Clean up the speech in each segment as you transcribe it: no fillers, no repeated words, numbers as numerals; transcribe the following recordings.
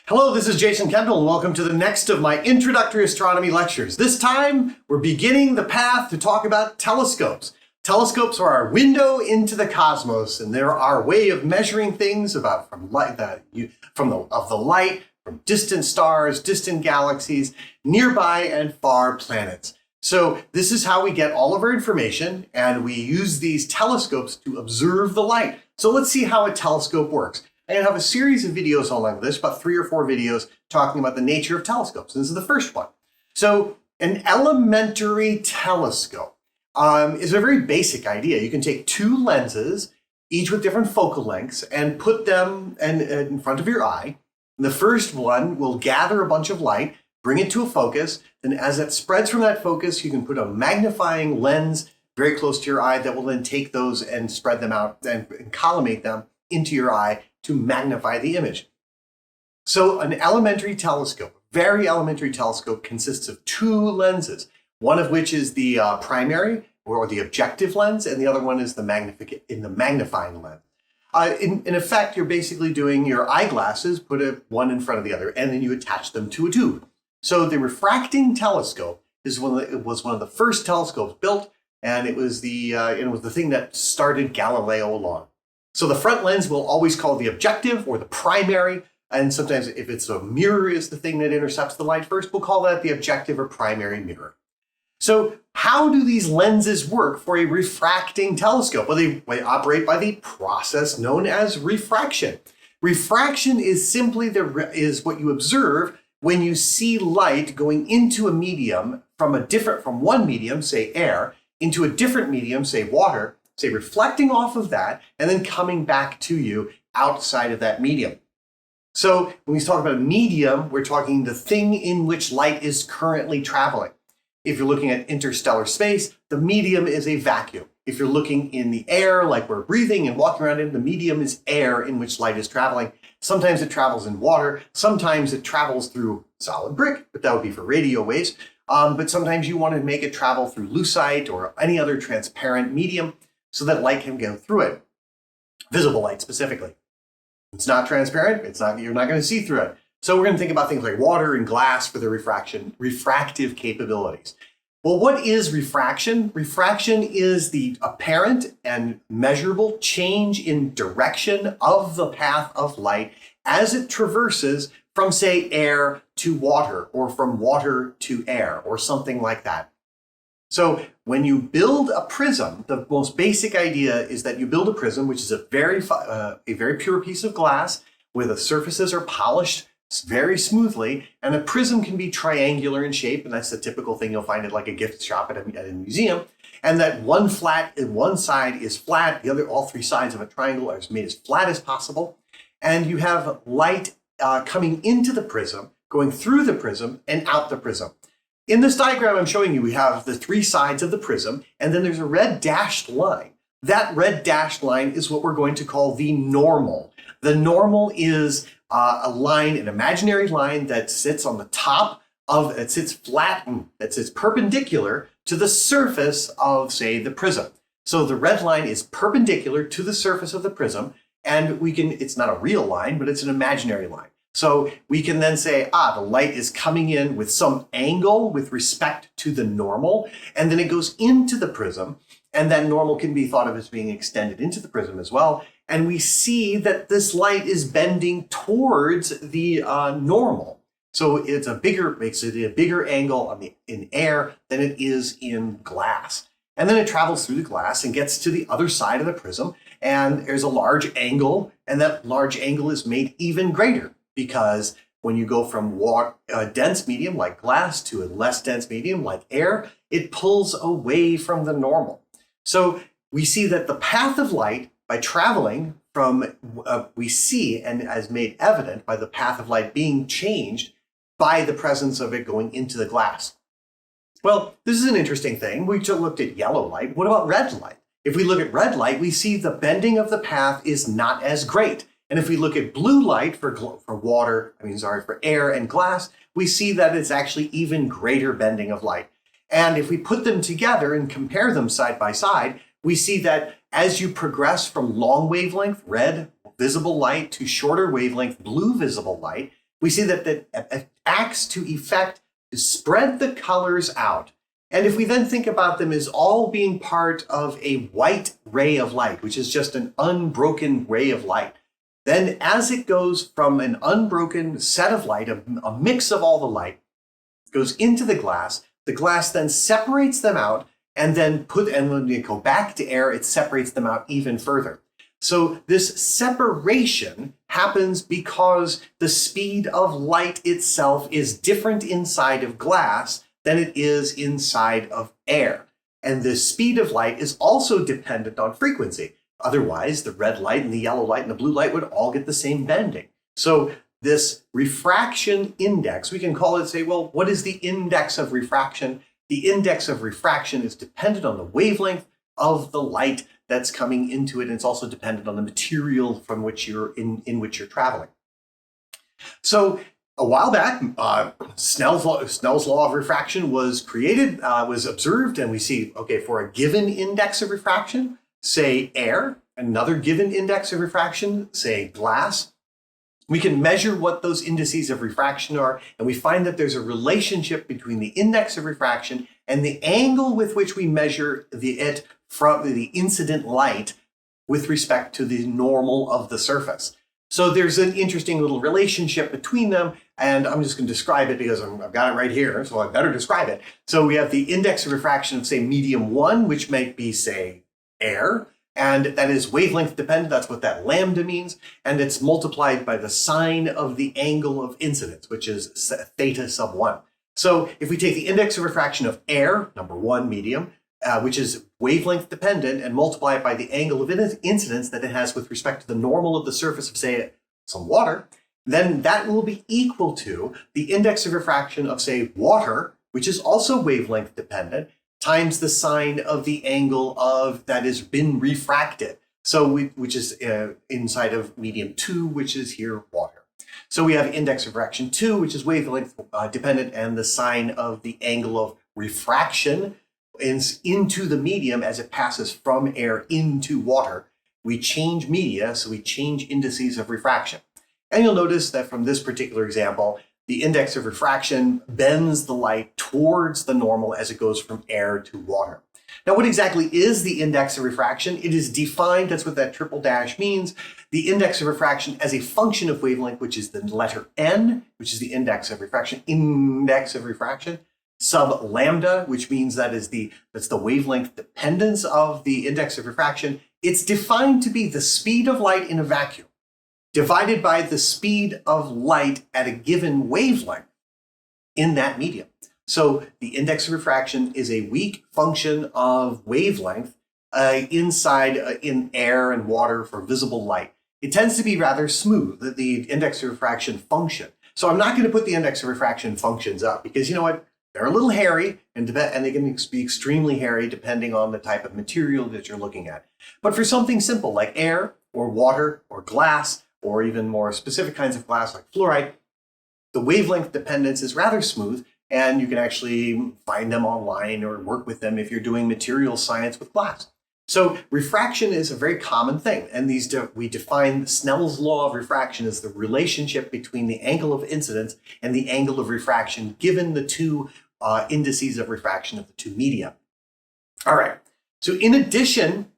Hello, this is Jason Kendall, and welcome to the next of my introductory astronomy lectures. This time, we're beginning the path to talk about telescopes. Telescopes are our window into the cosmos, and they're our way of measuring things about from the light, from distant stars, distant galaxies, nearby and far planets. So this is how we get all of our information, and we use these telescopes to observe the light. So let's see how a telescope works. I'm going to have a series of videos on this, about 3 or 4 videos talking about the nature of telescopes. This is the first one. So an elementary telescope is a very basic idea. You can take 2 lenses, each with different focal lengths, and put them in front of your eye. And the first one will gather a bunch of light, bring it to a focus, then as it spreads from that focus, you can put a magnifying lens very close to your eye that will then take those and spread them out and collimate them into your eye to magnify the image. So an elementary telescope, very elementary telescope, consists of 2 lenses, one of which is the primary or the objective lens, and the other one is the magnifying lens. In effect, you're basically doing your eyeglasses, put one in front of the other, and then you attach them to a tube. So the refracting telescope was one of the first telescopes built, and it was the thing that started Galileo along. So the front lens we'll always call the objective or the primary, and sometimes if it's a mirror is the thing that intercepts the light first, we'll call that the objective or primary mirror. So how do these lenses work for a refracting telescope? Well, they operate by the process known as refraction. Refraction is simply is what you observe when you see light going into a medium from one medium, say air, into a different medium, say water, say reflecting off of that, and then coming back to you outside of that medium. So when we talk about a medium, we're talking the thing in which light is currently traveling. If you're looking at interstellar space, the medium is a vacuum. If you're looking in the air, like we're breathing and walking around in, the medium is air in which light is traveling. Sometimes it travels in water, sometimes it travels through solid brick, but that would be for radio waves. But sometimes you want to make it travel through lucite or any other transparent medium so that light can go through it. Visible light specifically. It's not transparent, you're not going to see through it. So we're going to think about things like water and glass for the refractive capabilities. Well, what is refraction? Refraction is the apparent and measurable change in direction of the path of light as it traverses from, say, air to water, or from water to air, or something like that. So when you build a prism, the most basic idea is that you build a prism, which is a very pure piece of glass where the surfaces are polished very smoothly, and a prism can be triangular in shape, and that's the typical thing you'll find at like a gift shop at a museum, and that one side is flat, all 3 sides of a triangle are made as flat as possible, and you have light coming into the prism, going through the prism, and out the prism. In this diagram I'm showing you, we have the 3 sides of the prism, and then there's a red dashed line. That red dashed line is what we're going to call the normal. The normal is a line, an imaginary line that sits on the top it sits flat, that sits perpendicular to the surface of, say, the prism. So the red line is perpendicular to the surface of the prism, and it's not a real line, but it's an imaginary line. So we can then say, the light is coming in with some angle with respect to the normal, and then it goes into the prism, and that normal can be thought of as being extended into the prism as well. And we see that this light is bending towards the normal. So makes it a bigger angle in air than it is in glass. And then it travels through the glass and gets to the other side of the prism, and there's a large angle, and that large angle is made even greater because when you go from a dense medium like glass to a less dense medium like air, it pulls away from the normal. So we see that the path of light, by traveling from, we see, and as made evident by the path of light being changed by the presence of it going into the glass. Well, this is an interesting thing. We just looked at yellow light. What about red light? If we look at red light, we see the bending of the path is not as great. And if we look at blue light for air and glass, we see that it's actually even greater bending of light. And if we put them together and compare them side by side, we see that as you progress from long wavelength, red visible light, to shorter wavelength, blue visible light, we see that it acts to effect to spread the colors out. And if we then think about them as all being part of a white ray of light, which is just an unbroken ray of light, then as it goes from an unbroken set of light, a mix of all the light, goes into the glass then separates them out, and when they go back to air, it separates them out even further. So this separation happens because the speed of light itself is different inside of glass than it is inside of air. And the speed of light is also dependent on frequency. Otherwise, the red light and the yellow light and the blue light would all get the same bending. So this refraction index, we can call it, say, well, what is the index of refraction? The index of refraction is dependent on the wavelength of the light that's coming into it, and it's also dependent on the material from which you're in which you're traveling. So a while back, Snell's law of refraction was created, was observed, and we see, okay, for a given index of refraction, say air, another given index of refraction, say glass, we can measure what those indices of refraction are, and we find that there's a relationship between the index of refraction and the angle with which we measure it from the incident light with respect to the normal of the surface. So there's an interesting little relationship between them, and I'm just going to describe it because I've got it right here, so I better describe it. So we have the index of refraction of, say, medium 1, which might be, say, air, and that is wavelength dependent. That's what that lambda means, and it's multiplied by the sine of the angle of incidence, which is theta sub 1. So if we take the index of refraction of air, number 1, medium, which is wavelength dependent, and multiply it by the angle of incidence that it has with respect to the normal of the surface of, say, some water, then that will be equal to the index of refraction of, say, water, which is also wavelength dependent, times the sine of the angle of that has been refracted. So which is inside of medium 2, which is here water. So we have index of refraction 2, which is wavelength dependent, and the sine of the angle of refraction into the medium as it passes from air into water. We change media, so we change indices of refraction. And you'll notice that from this particular example, the index of refraction bends the light towards the normal as it goes from air to water. Now, what exactly is the index of refraction? It is defined, that's what that triple dash means, the index of refraction as a function of wavelength, which is the letter n, which is the index of refraction, sub lambda, which means that's the wavelength dependence of the index of refraction. It's defined to be the speed of light in a vacuum divided by the speed of light at a given wavelength in that medium. So the index of refraction is a weak function of wavelength in air and water for visible light. It tends to be rather smooth, the index of refraction function. So I'm not going to put the index of refraction functions up because, you know what, they're a little hairy and they can be extremely hairy depending on the type of material that you're looking at. But for something simple like air or water or glass, or even more specific kinds of glass like fluoride, the wavelength dependence is rather smooth, and you can actually find them online or work with them if you're doing material science with glass. So refraction is a very common thing, and we define Snell's law of refraction as the relationship between the angle of incidence and the angle of refraction given the two indices of refraction of the two media. All right, so in addition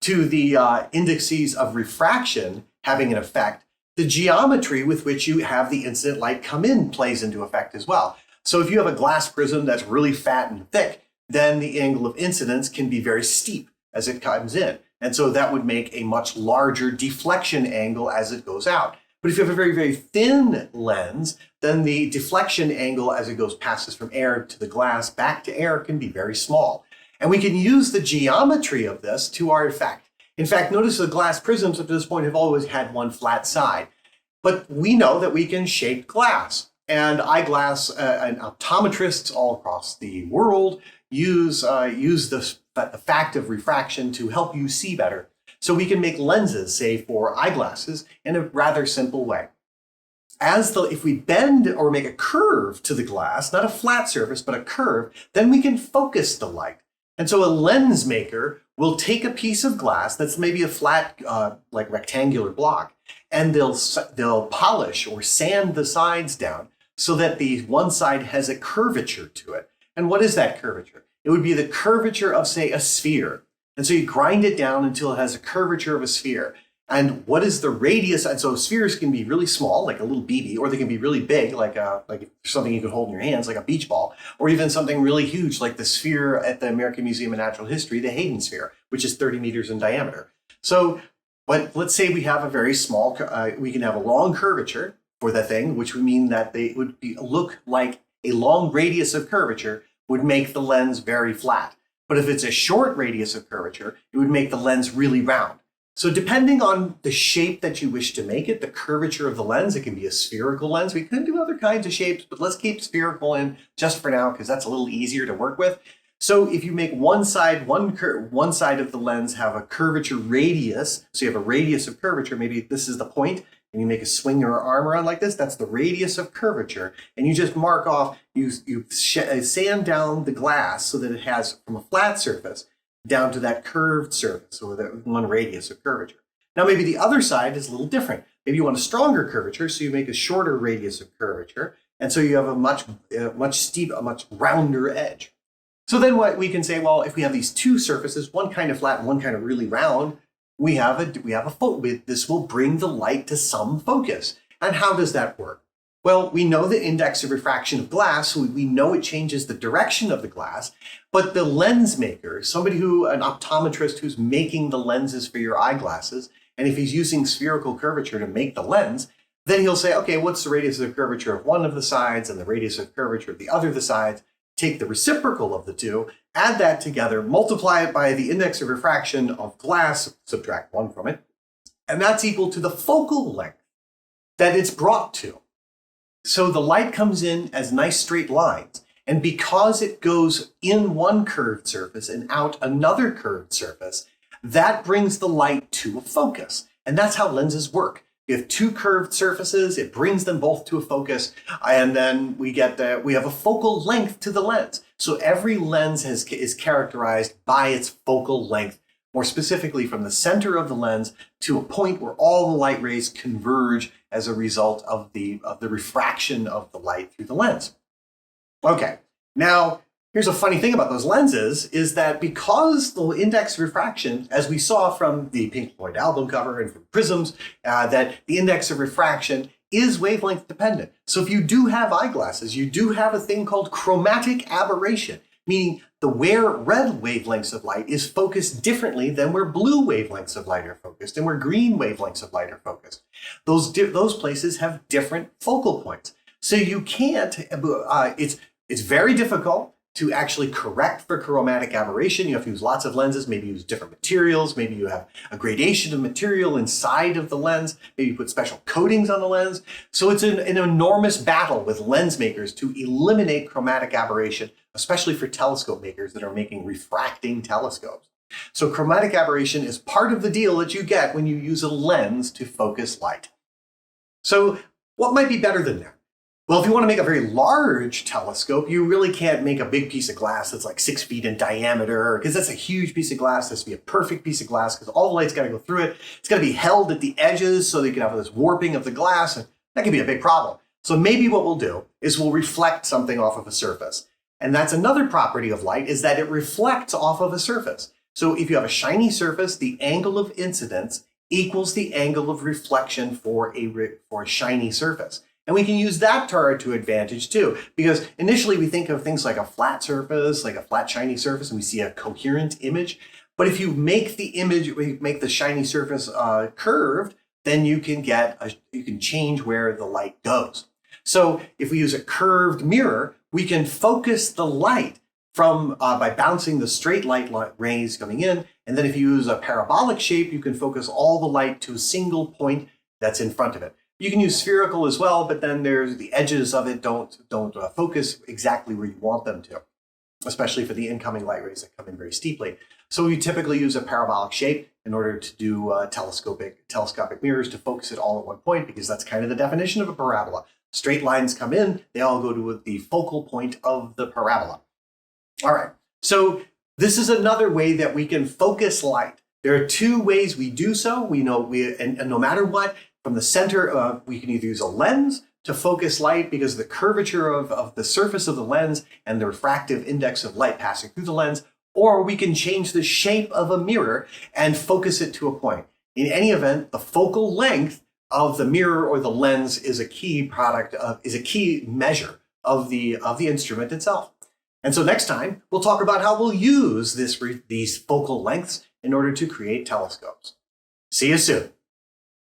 to the indices of refraction having an effect, the geometry with which you have the incident light come in plays into effect as well. So if you have a glass prism that's really fat and thick, then the angle of incidence can be very steep as it comes in. And so that would make a much larger deflection angle as it goes out. But if you have a very, very thin lens, then the deflection angle as it passes from air to the glass back to air can be very small. And we can use the geometry of this to our effect. In fact, notice the glass prisms up to this point have always had one flat side. But we know that we can shape glass. And eyeglass and optometrists all across the world use the fact of refraction to help you see better. So we can make lenses, say, for eyeglasses in a rather simple way. If we bend or make a curve to the glass, not a flat surface, but a curve, then we can focus the light. And so a lens maker will take a piece of glass that's maybe a flat, like rectangular block, and they'll polish or sand the sides down so that the one side has a curvature to it. And what is that curvature? It would be the curvature of, say, a sphere. And so you grind it down until it has a curvature of a sphere. And what is the radius? And so spheres can be really small, like a little BB, or they can be really big, like something you could hold in your hands, like a beach ball, or even something really huge, like the sphere at the American Museum of Natural History, the Hayden sphere, which is 30 meters in diameter. So, but let's say we have a very small, we can have a long curvature for the thing, which would mean that they would look like a long radius of curvature would make the lens very flat. But if it's a short radius of curvature, it would make the lens really round. So depending on the shape that you wish to make it, the curvature of the lens, it can be a spherical lens. We could do other kinds of shapes, but let's keep spherical in just for now because that's a little easier to work with. So if you make one side of the lens have a curvature radius, so you have a radius of curvature, maybe this is the point, and you make a swing or arm around like this, that's the radius of curvature. And you just mark off, you sand down the glass so that it has from a flat surface down to that curved surface, or that one radius of curvature. Now maybe the other side is a little different. Maybe you want a stronger curvature, so you make a shorter radius of curvature, and so you have a much rounder edge. So then what we can say, well, if we have these two surfaces, one kind of flat and one kind of really round, we have a focus. This will bring the light to some focus. And how does that work? Well, we know the index of refraction of glass, so we know it changes the direction of the glass, but the lens maker, an optometrist who's making the lenses for your eyeglasses, and if he's using spherical curvature to make the lens, then he'll say, okay, what's the radius of curvature of one of the sides and the radius of curvature of the other of the sides? Take the reciprocal of the two, add that together, multiply it by the index of refraction of glass, subtract 1 from it, and that's equal to the focal length that it's brought to. So the light comes in as nice straight lines, and because it goes in one curved surface and out another curved surface, that brings the light to a focus. And that's how lenses work. You have two curved surfaces, it brings them both to a focus, and then we have a focal length to the lens. So every lens is characterized by its focal length, more specifically from the center of the lens to a point where all the light rays converge as a result of the refraction of the light through the lens. Okay, now here's a funny thing about those lenses is that because the index of refraction, as we saw from the Pink Floyd album cover and from prisms, that the index of refraction is wavelength dependent. So if you do have eyeglasses, you do have a thing called chromatic aberration, meaning where red wavelengths of light is focused differently than where blue wavelengths of light are focused and where green wavelengths of light are focused. Those places have different focal points. So you can't, it's very difficult to actually correct for chromatic aberration. You have to use lots of lenses, maybe use different materials, maybe you have a gradation of material inside of the lens, maybe you put special coatings on the lens. So it's an enormous battle with lens makers to eliminate chromatic aberration, especially for telescope makers that are making refracting telescopes. So chromatic aberration is part of the deal that you get when you use a lens to focus light. So what might be better than that? Well, if you want to make a very large telescope, you really can't make a big piece of glass that's like 6 feet in diameter, because that's a huge piece of glass. It has to be a perfect piece of glass because all the light's got to go through it. It's got to be held at the edges so that you can have this warping of the glass, and that can be a big problem. So maybe what we'll do is we'll reflect something off of a surface. And that's another property of light, is that it reflects off of a surface. So if you have a shiny surface, the angle of incidence equals the angle of reflection for a shiny surface. And we can use that to our advantage too, because initially we think of things like a flat surface, like a flat shiny surface, and we see a coherent image. But if you make the image, make the shiny surface curved, then you can change where the light goes. So if we use a curved mirror, we can focus the light by bouncing the straight light rays coming in. And then if you use a parabolic shape, you can focus all the light to a single point that's in front of it. You can use spherical as well, but then the edges of it don't focus exactly where you want them to, especially for the incoming light rays that come in very steeply. So we typically use a parabolic shape in order to do telescopic mirrors to focus it all at one point, because that's kind of the definition of a parabola. Straight lines come in, they all go to the focal point of the parabola. All right, so This is another way that we can focus light. There are two ways we do so. We know and no matter what, from the center, we can either use a lens to focus light because of the curvature of the surface of the lens and the refractive index of light passing through the lens, or we can change the shape of a mirror and focus it to a point. In any event, the focal length of the mirror or the lens is a key measure of the instrument itself. And so next time, we'll talk about how we'll use these focal lengths in order to create telescopes. See you soon.